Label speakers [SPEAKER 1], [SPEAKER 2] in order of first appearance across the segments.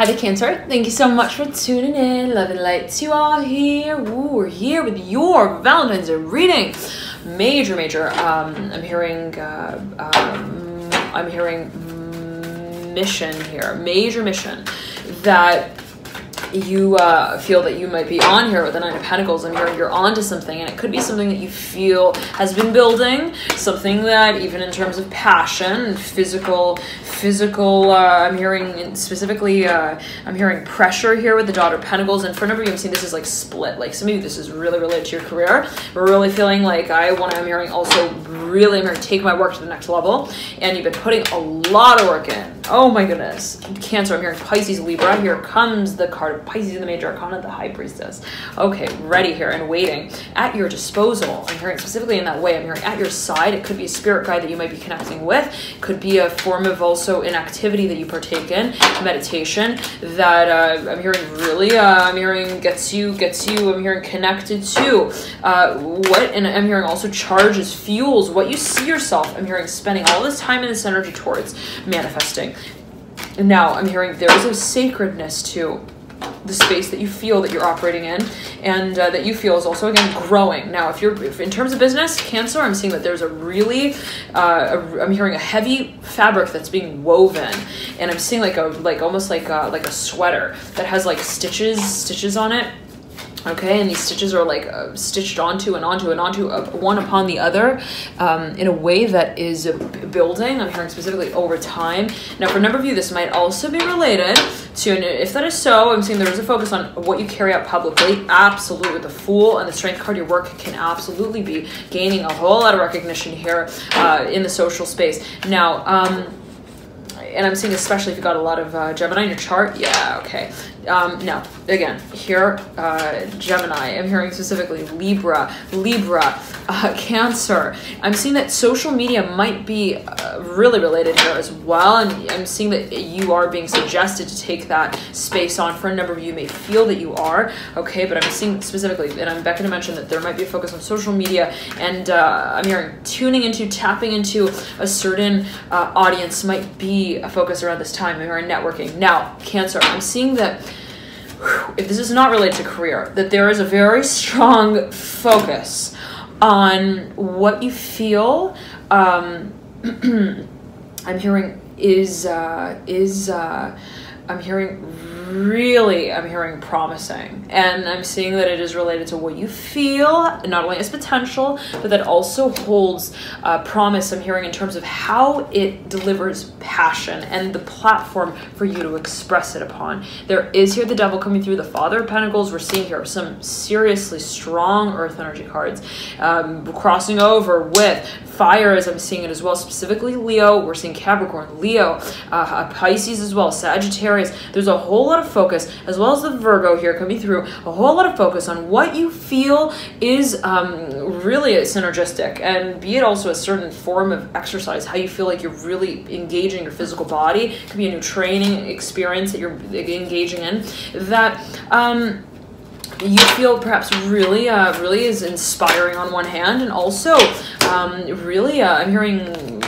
[SPEAKER 1] Hi there, Cancer. Thank you so much for tuning in. Love and light to you all here. Ooh, we're here with your Valentine's Day reading. Major. I'm hearing mission here. Major mission that you feel that you might be on here with the Nine of Pentacles. I'm hearing you're onto something, and it could be something that you feel has been building, something that even in terms of passion, physical, I'm hearing specifically, I'm hearing pressure here with the Daughter of Pentacles, and for a number of you, I'm seeing this is like split, like some of you, this is really related to your career. We're really feeling like I'm hearing also really, I'm hearing take my work to the next level, and you've been putting a lot of work in. Oh my goodness. Cancer, I'm hearing Pisces, Libra. Here comes the card of Pisces in the Major Arcana, the High Priestess. Okay, ready here and waiting at your disposal. I'm hearing specifically in that way. I'm hearing at your side. It could be a spirit guide that you might be connecting with. It could be a form of also an activity that you partake in, meditation that I'm hearing really, I'm hearing gets you, I'm hearing connected to and I'm hearing also charges, fuels what you see yourself. I'm hearing spending all this time and this energy towards manifesting. Now, I'm hearing there is a sacredness to the space that you feel that you're operating in, and that you feel is also, again, growing. Now, if in terms of business, Cancer, I'm seeing that there's a really, I'm hearing a heavy fabric that's being woven, and I'm seeing almost like a sweater that has like stitches on it. Okay, and these stitches are like stitched onto one upon the other in a way that is building. I'm hearing specifically over time. Now, for a number of you, this might also be related to, and if that is so, I'm seeing there is a focus on what you carry out publicly. Absolutely, with the Fool and the Strength card, your work can absolutely be gaining a whole lot of recognition here in the social space. Now, and I'm seeing especially if you've got a lot of Gemini in your chart. Yeah, okay. Now, again, here, Gemini, I'm hearing specifically Libra, Cancer. I'm seeing that social media might be really related here as well, and I'm seeing that you are being suggested to take that space on. For a number of you may feel that you are, okay, but I'm seeing specifically, and I'm back to mention that there might be a focus on social media, and I'm hearing tapping into a certain audience might be a focus around this time. I'm hearing networking. Now, Cancer, I'm seeing that if this is not related to career, that there is a very strong focus on what you feel. I'm hearing I'm hearing promising, and I'm seeing that it is related to what you feel, not only as potential, but that also holds promise. I'm hearing in terms of how it delivers passion and the platform for you to express it upon. There is here the Devil coming through, the Father of Pentacles. We're seeing here some seriously strong Earth energy cards crossing over with fire, as I'm seeing it as well, specifically Leo. We're seeing Capricorn, Leo, Pisces as well, Sagittarius. There's a whole lot of focus, as well as the Virgo here coming through, a whole lot of focus on what you feel is really synergistic, and be it also a certain form of exercise, how you feel like you're really engaging your physical body. It could be a new training experience that you're engaging in, that you feel perhaps really is inspiring on one hand, and also really I'm hearing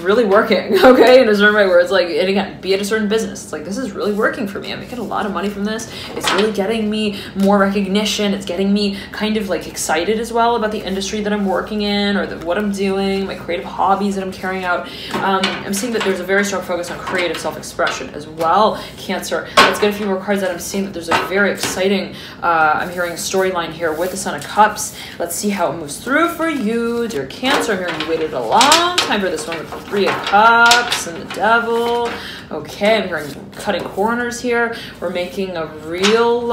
[SPEAKER 1] really working, okay, in a certain way, where it's like, and again, be it a certain business, it's like, this is really working for me. I'm making a lot of money from this. It's really getting me more recognition. It's getting me kind of like excited as well about the industry that I'm working in, or what I'm doing, my creative hobbies that I'm carrying out. I'm seeing that there's a very strong focus on creative self-expression as well, Cancer. Let's get a few more cards that I'm seeing that there's a very exciting, I'm hearing storyline here with the Son of Cups. Let's see how it moves through for you, dear Cancer. I'm hearing you waited a long time for this one with the Three of Cups and the Devil. Okay, I'm hearing cutting corners here. We're making a real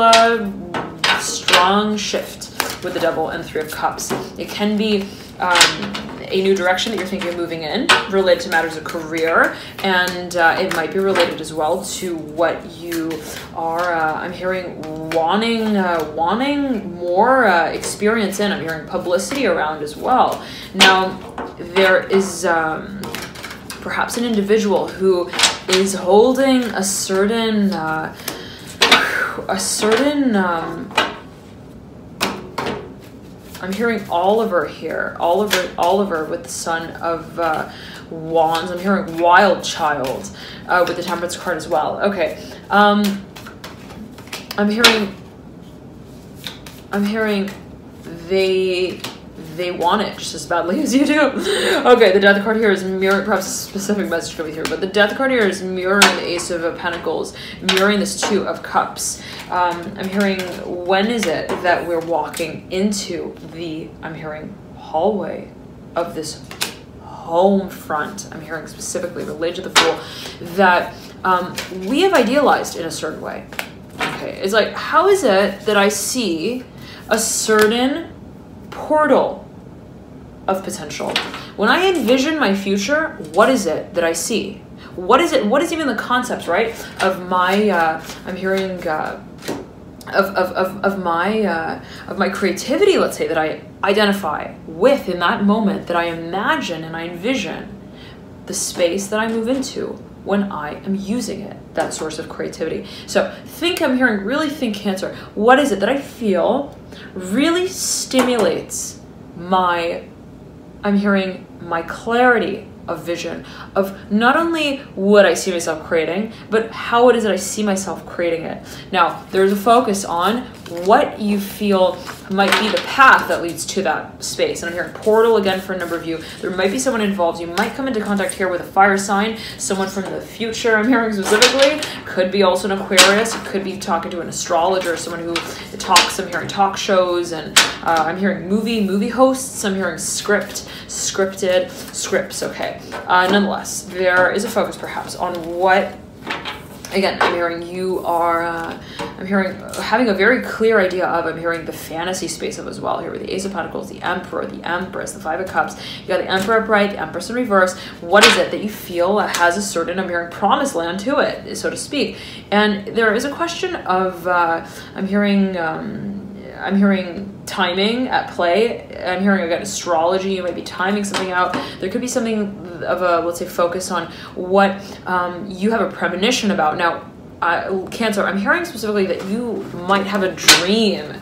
[SPEAKER 1] strong shift with the Devil and Three of Cups. It can be a new direction that you're thinking of moving in, related to matters of career, and it might be related as well to what you are, I'm hearing, wanting more experience in. I'm hearing publicity around as well. Now, there is perhaps an individual who is holding a certain I'm hearing Oliver here. Oliver with the Son of Wands. I'm hearing Wild Child with the Temperance card as well. Okay. I'm hearing they want it just as badly as you do. Okay, the Death card here is mirroring, perhaps a specific message coming through, but the Death card here is mirroring the Ace of Pentacles, mirroring this Two of Cups. I'm hearing, when is it that we're walking into the, I'm hearing, hallway of this home front? I'm hearing specifically related to the Fool, that we have idealized in a certain way. Okay, it's like, how is it that I see a certain portal of potential? When I envision my future, what is it that I see? What is it? What is even the concept, right, of my? I'm hearing of my creativity. Let's say that I identify with in that moment, that I imagine and I envision the space that I move into when I am using it, that source of creativity. So think, I'm hearing, really think, Cancer. What is it that I feel really stimulates my, I'm hearing, my clarity of vision, of not only what I see myself creating, but how it is that I see myself creating it. Now, there's a focus on what you feel might be the path that leads to that space. And I'm hearing portal again for a number of you. There might be someone involved. You might come into contact here with a fire sign, someone from the future, I'm hearing specifically. Could be also an Aquarius. It could be talking to an astrologer, someone who talks, I'm hearing talk shows, and I'm hearing movie hosts. I'm hearing scripted scripts. Okay. Nonetheless, there is a focus perhaps on what, again, I'm hearing you are, I'm hearing having a very clear idea of, I'm hearing the fantasy space of as well here with the Ace of Pentacles, the Emperor, the Empress, the Five of Cups. You got the Emperor upright, the Empress in reverse. What is it that you feel has a certain, I'm hearing, promised land to it, so to speak? And there is a question of, I'm hearing timing at play. I'm hearing, again, astrology. You might be timing something out. There could be something of a, let's say, focus on what you have a premonition about. Now, Cancer, I'm hearing specifically that you might have a dream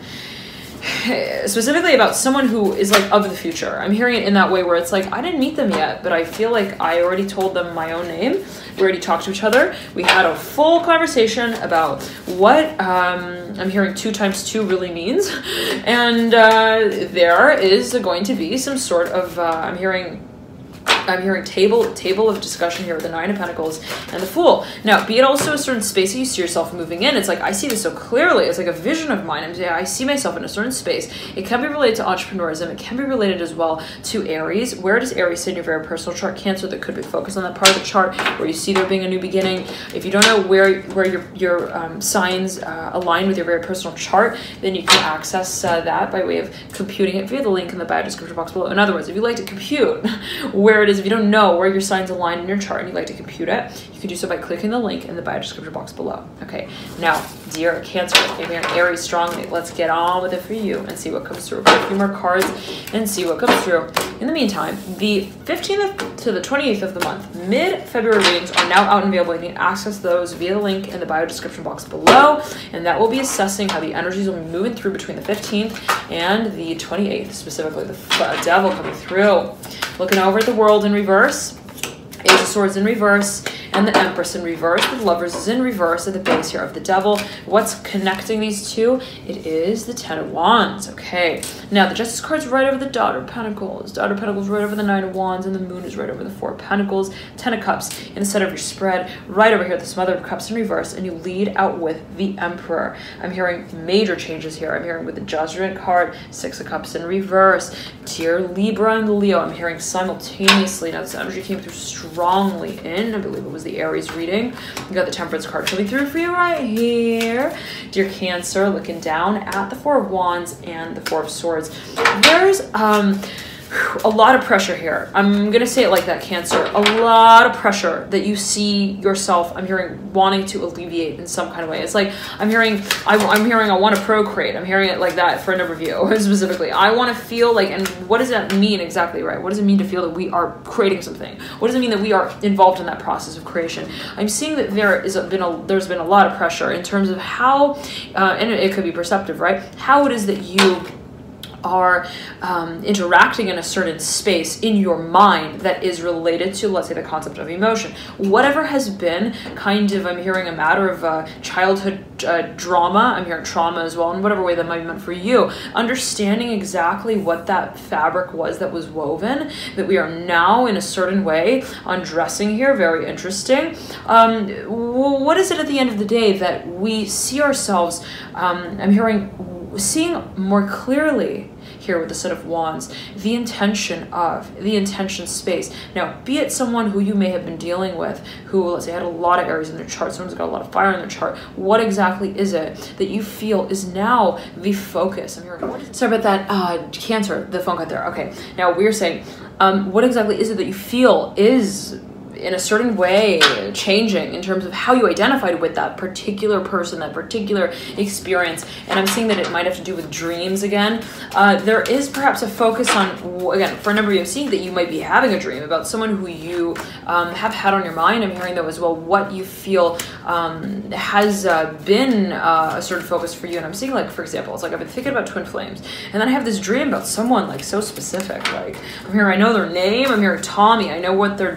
[SPEAKER 1] specifically about someone who is like of the future. I'm hearing it in that way where it's like, I didn't meet them yet, but I feel like I already told them my own name. We already talked to each other. We had a full conversation about what I'm hearing 2 times 2 really means. And there is going to be some sort of, I'm hearing table of discussion here with the Nine of Pentacles and the Fool. Now, be it also a certain space that you see yourself moving in. It's like, I see this so clearly. It's like a vision of mine. I see myself in a certain space. It can be related to entrepreneurism. It can be related as well to Aries. Where does Aries sit in your very personal chart, Cancer? That could be focused on that part of the chart where you see there being a new beginning. If you don't know where your signs align with your very personal chart, then you can access that by way of computing it via the link in the bio description box below. In other words, if you like to compute where it is, if you don't know where your signs align in your chart and you'd like to compute it, you can do so by clicking the link in the bio description box below. Okay, now, dear Cancer, if you're Aries strongly, let's get on with it for you and see what comes through. Put a few more cards and see what comes through. In the meantime, the 15th to the 28th of the month, mid-February readings are now out and available. You can access those via the link in the bio description box below, and that will be assessing how the energies will be moving through between the 15th and the 28th, specifically the Devil coming through. Looking over at the World in reverse, Ace of Swords in reverse, and the Empress in reverse. The Lovers is in reverse at the base here of the Devil. What's connecting these two? It is the Ten of Wands. Okay, now the Justice card's right over the Daughter of Pentacles. Daughter of Pentacles right over the Nine of Wands, and the Moon is right over the Four of Pentacles. Ten of Cups in the center of your spread, right over here, the Mother of Cups in reverse, and you lead out with the Emperor. I'm hearing major changes here. I'm hearing with the Judgment card, Six of Cups in reverse. Dear Libra and Leo, I'm hearing simultaneously. Now this energy came through strongly in, I believe it was the Aries reading. You got the Temperance card coming through for you right here. Dear Cancer, looking down at the Four of Wands and the Four of Swords. There's a lot of pressure here. I'm gonna say it like that, Cancer. A lot of pressure that you see yourself, I'm hearing, wanting to alleviate in some kind of way. It's like, I'm hearing I want to procreate. I'm hearing it like that for a number of you specifically. I want to feel like, and what does that mean exactly, right? What does it mean to feel that we are creating something? What does it mean that we are involved in that process of creation? I'm seeing that there's been a lot of pressure in terms of how, and it could be perceptive, right? How it is that you are interacting in a certain space in your mind that is related to, let's say, the concept of emotion. Whatever has been kind of, I'm hearing a matter of childhood drama, I'm hearing trauma as well, in whatever way that might be meant for you, understanding exactly what that fabric was that was woven, that we are now in a certain way undressing here, very interesting. What is it at the end of the day that we see ourselves, I'm hearing, seeing more clearly here with the Set of Wands, the intention space. Now, be it someone who you may have been dealing with, who, let's say, had a lot of Aries in their chart, someone's got a lot of fire in their chart, what exactly is it that you feel is now the focus? I'm hearing, sorry about that, Cancer, the phone cut there. Okay, now we're saying, what exactly is it that you feel is in a certain way changing in terms of how you identified with that particular person, that particular experience? And I'm seeing that it might have to do with dreams again. There is perhaps a focus on, again, for a number of you, I'm seeing that you might be having a dream about someone who you have had on your mind. I'm hearing though as well what you feel has been a certain focus for you. And I'm seeing, like, for example, it's like I've been thinking about twin flames, and then I have this dream about someone like so specific. Like, I'm hearing, I know their name, I'm hearing Tommy, I know what they're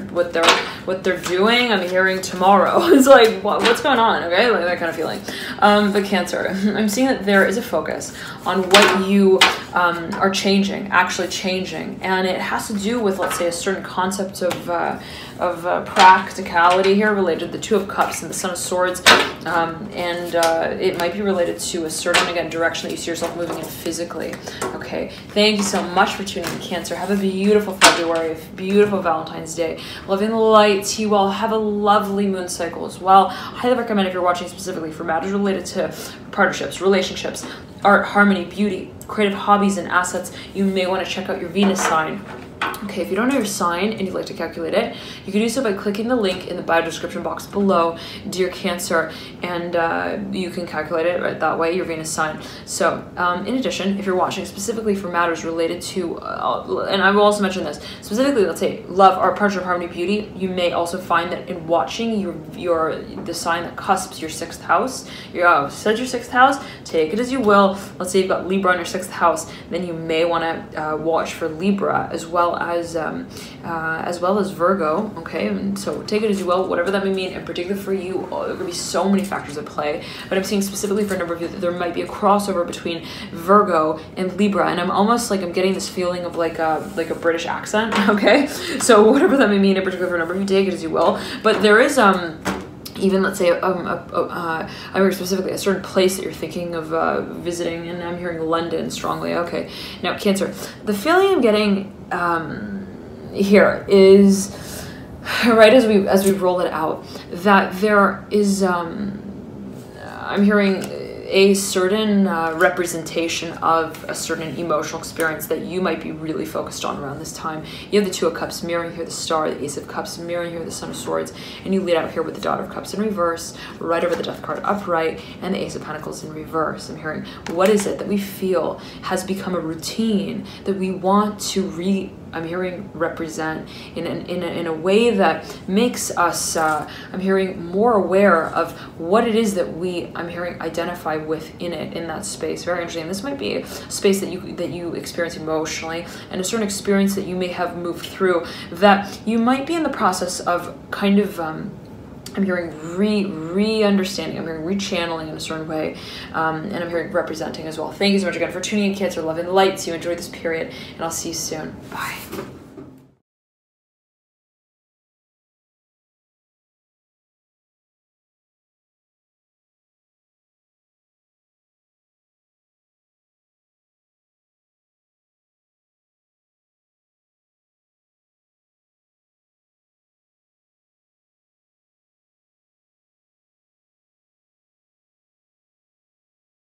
[SPEAKER 1] doing, I'm hearing tomorrow. It's like, what's going on? Okay, like that kind of feeling. But Cancer, I'm seeing that there is a focus on what you are changing, actually changing, and it has to do with, let's say, a certain concept of practicality here, related to the Two of Cups and the Son of Swords, and it might be related to a certain, again, direction that you see yourself moving in physically. Okay, thank you so much for tuning in, Cancer. Have a beautiful February, beautiful Valentine's Day. Loving the light to you all. Have a lovely moon cycle as well. Highly recommend, if you're watching specifically for matters related to partnerships, relationships, art, harmony, beauty, creative hobbies, and assets, you may want to check out your Venus sign. Okay, if you don't know your sign and you'd like to calculate it, you can do so by clicking the link in the bio description box below, dear Cancer, and you can calculate it right that way, your Venus sign. So, in addition, if you're watching specifically for matters related to, and I will also mention this, specifically, let's say, love, art, partnership, harmony, beauty, you may also find that in watching the sign that cusps your 6th house, said your 6th house, take it as you will. Let's say you've got Libra in your 6th house, then you may want to watch for Libra as well as Virgo. Okay, and so take it as you will, whatever that may mean. In particular for you, there could be so many factors at play, but I'm seeing specifically for a number of you that there might be a crossover between Virgo and Libra, and I'm almost like I'm getting this feeling of like a British accent. Okay, so whatever that may mean, in particular for a number of you, take it as you will. But there is even, let's say, I'm hearing specifically a certain place that you're thinking of visiting, and I'm hearing London strongly. Okay, now Cancer, the feeling I'm getting here is, right as we roll it out, that there is I'm hearing a certain representation of a certain emotional experience that you might be really focused on around this time. You have the Two of Cups mirroring here the Star, the Ace of Cups mirroring here the Son of Swords, and you lead out here with the Daughter of Cups in reverse, right over the Death card upright, and the Ace of Pentacles in reverse. I'm hearing, what is it that we feel has become a routine that we want to I'm hearing represent in a way that makes us, I'm hearing, more aware of what it is that I'm hearing identify with in that space. Very interesting. This might be a space that you experience emotionally, and a certain experience that you may have moved through that you might be in the process of kind of I'm hearing re-understanding, I'm hearing rechanneling in a certain way, and I'm hearing representing as well. Thank you so much again for tuning in, Cancer. Love and light to you. Enjoy this period, and I'll see you soon. Bye.